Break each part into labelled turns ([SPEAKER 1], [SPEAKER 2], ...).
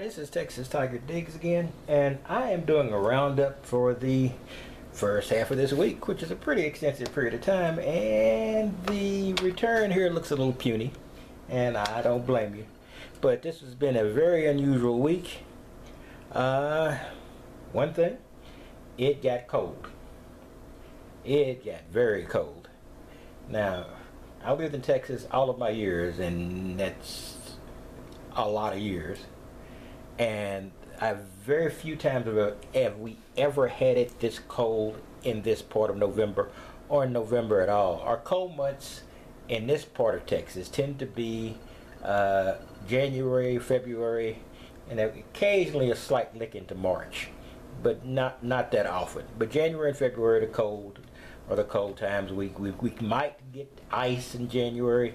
[SPEAKER 1] This is Texas Tiger Diggs again, and I am doing a roundup for the first half of this week, which is a pretty extensive period of time, and the return here looks a little puny, and I don't blame you. But this has been a very unusual week. One thing, it got cold. It got very cold. Now, I lived in Texas all of my years, and that's a lot of years, and very few times have we ever had it this cold in this part of November, or in November at all. Our cold months in this part of Texas tend to be January, February, and occasionally a slight lick into March, but not that often. But January and February are the cold times. We might get ice in January.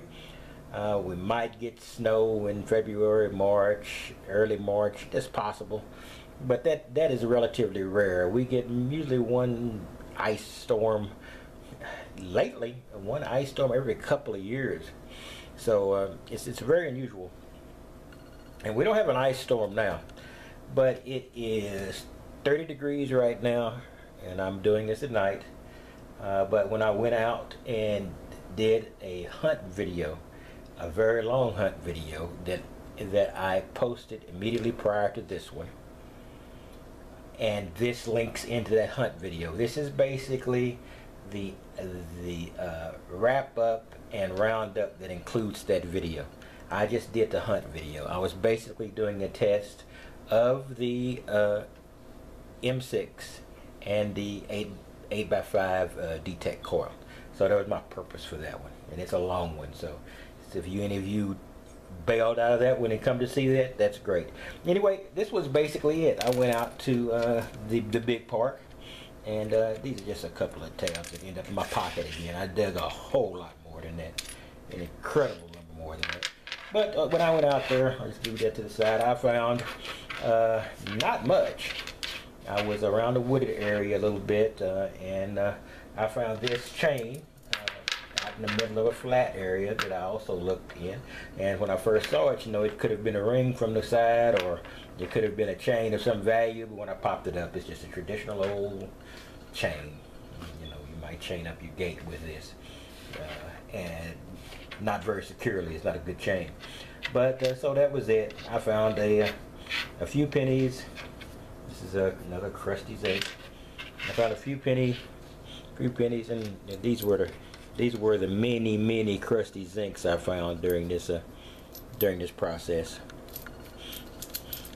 [SPEAKER 1] We might get snow in February, March, early March. That's possible, but that is relatively rare. We get usually one ice storm. Lately, one ice storm every couple of years. So it's very unusual. And we don't have an ice storm now, but it is 30 degrees right now, and I'm doing this at night. But when I went out and did a hunt video, a very long hunt video that I posted immediately prior to this one, and this links into that hunt video. This is basically the wrap up and roundup that includes that video. I just did the hunt video. I was basically doing a test of the M6 and the 8x5 detect coil. So that was my purpose for that one, and it's a long one. So if any of you bailed out of that when it come to see that, that's great. Anyway, this was basically it. I went out to the big park, and these are just a couple of tabs that end up in my pocket again. I dug a whole lot more than that, an incredible number more than that. But when I went out there, I'll just move that to the side, I found not much. I was around the wooded area a little bit, and I found this chain in the middle of a flat area that I also looked in. And when I first saw it, it could have been a ring from the side, or it could have been a chain of some value, but when I popped it up, it's just a traditional old chain. You might chain up your gate with this, and not very securely. It's not a good chain. But so that was it. I found a few pennies. This is another crusty zinc. I found a few pennies, and these were the many crusty zincs I found during this process.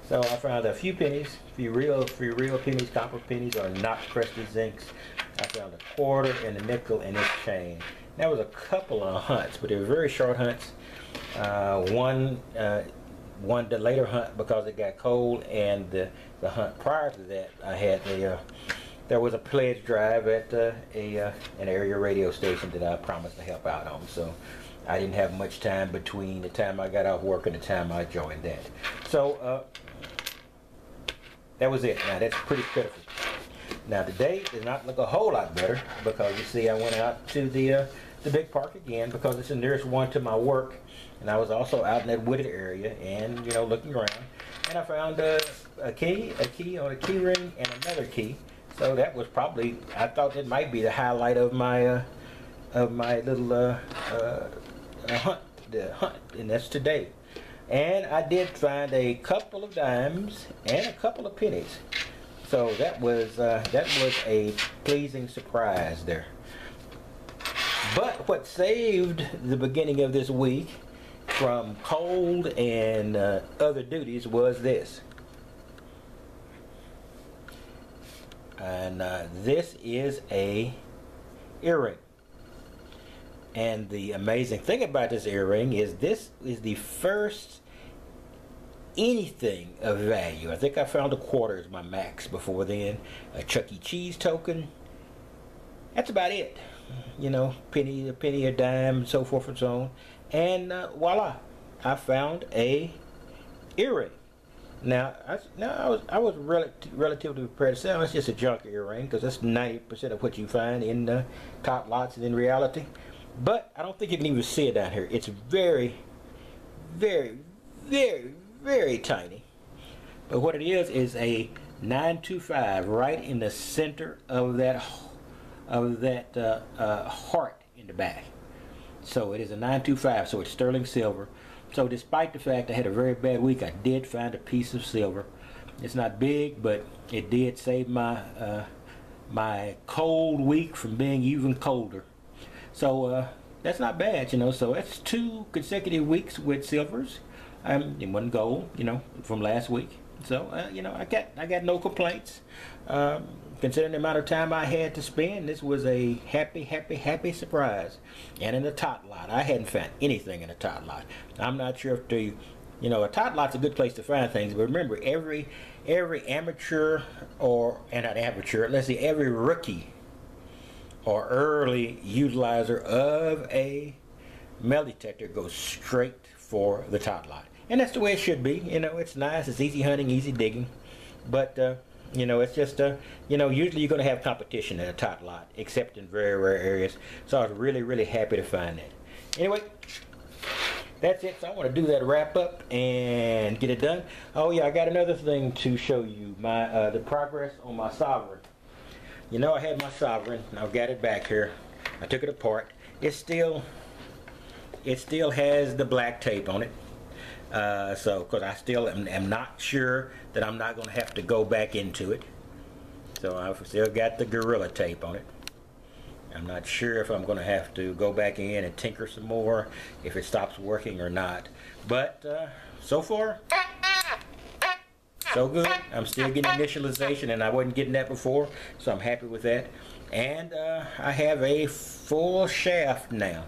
[SPEAKER 1] So I found a few pennies, few real pennies, copper pennies, are not crusty zincs. I found a quarter and a nickel in this chain. That was a couple of hunts, but they were very short hunts. One the later hunt because it got cold, and the hunt prior to that, I had there was a pledge drive at an area radio station that I promised to help out on. So I didn't have much time between the time I got off work and the time I joined that. So that was it. Now that's pretty pitiful. Now today does not look a whole lot better, because you see I went out to the big park again because it's the nearest one to my work, and I was also out in that wooded area and looking around, and I found a key on a key ring and another key. So that was probably, I thought it might be the highlight of my little hunt, and that's today. And I did find a couple of dimes and a couple of pennies. So that was a pleasing surprise there. But what saved the beginning of this week from cold and other duties was this. And this is a earring. And the amazing thing about this earring is this is the first anything of value. I think I found a quarter as my max before then. A Chuck E. Cheese token. That's about it. A penny, a dime, and so forth and so on. And voila, I found a earring. Now, I was relatively prepared to say it's just a junk earring, because that's 90% of what you find in top lots and in reality. But I don't think you can even see it down here. It's very, very, very, very tiny. But what it is a 925 right in the center of that heart in the back. So it is a 925, so it's sterling silver. So despite the fact I had a very bad week, I did find a piece of silver. It's not big, but it did save my my cold week from being even colder. So that's not bad, you know. So that's 2 consecutive weeks with silvers. And 1 gold, you know, from last week. So you know, I got no complaints. Considering the amount of time I had to spend, this was a happy surprise. And in the tot lot, I hadn't found anything in the tot lot. I'm not sure if the, you know, a tot lot's a good place to find things, but remember, every amateur every rookie or early utilizer of a metal detector goes straight for the tot lot. And that's the way it should be. You know, it's nice, it's easy hunting, easy digging. But, you know, it's just, you know, usually you're going to have competition in a tot lot, except in very rare areas. So I was really happy to find that. Anyway, that's it. So I want to do that wrap up and get it done. Oh yeah, I got another thing to show you. My the progress on my Sovereign. You know, I had my Sovereign. I've got it back here. I took it apart. It still has the black tape on it. So, because I still am not sure that I'm not going to have to go back into it. So I've still got the Gorilla tape on it. I'm not sure if I'm going to have to go back in and tinker some more if it stops working or not. But so far, so good. I'm still getting initialization, and I wasn't getting that before, so I'm happy with that. And I have a full shaft now.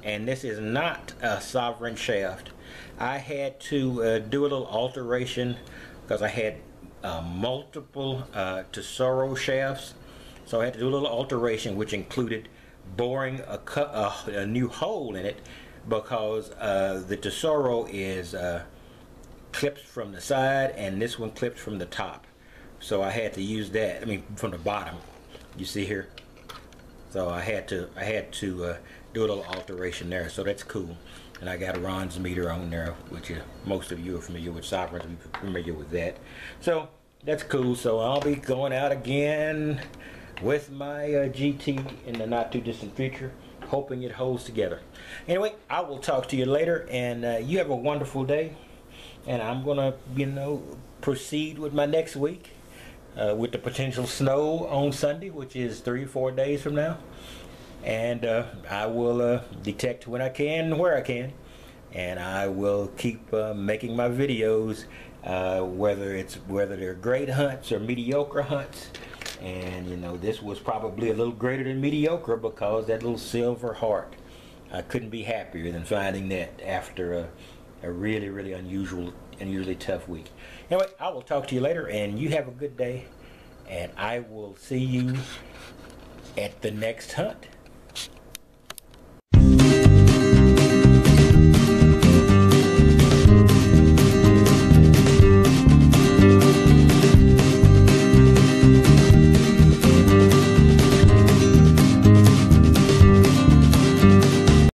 [SPEAKER 1] And this is not a Sovereign shaft. I had to do a little alteration because I had multiple Tesoro shafts. So I had to do a little alteration, which included boring a new hole in it, because the Tesoro is clipped from the side and this one clipped from the top. So I had to use that, I mean from the bottom, you see here. So I had to do a little alteration there, so that's cool. And I got a Ron's meter on there, which most of you are familiar with Sovereigns, are familiar with that. So that's cool. So I'll be going out again with my GT in the not too distant future, hoping it holds together. Anyway, I will talk to you later, and you have a wonderful day. And I'm gonna, you know, proceed with my next week with the potential snow on Sunday, which is 3 or 4 days from now. And I will detect when I can and where I can, and I will keep making my videos, whether they're great hunts or mediocre hunts. And you know, this was probably a little greater than mediocre, because that little silver heart, I couldn't be happier than finding that after a really unusually tough week. Anyway, I will talk to you later, and you have a good day, and I will see you at the next hunt.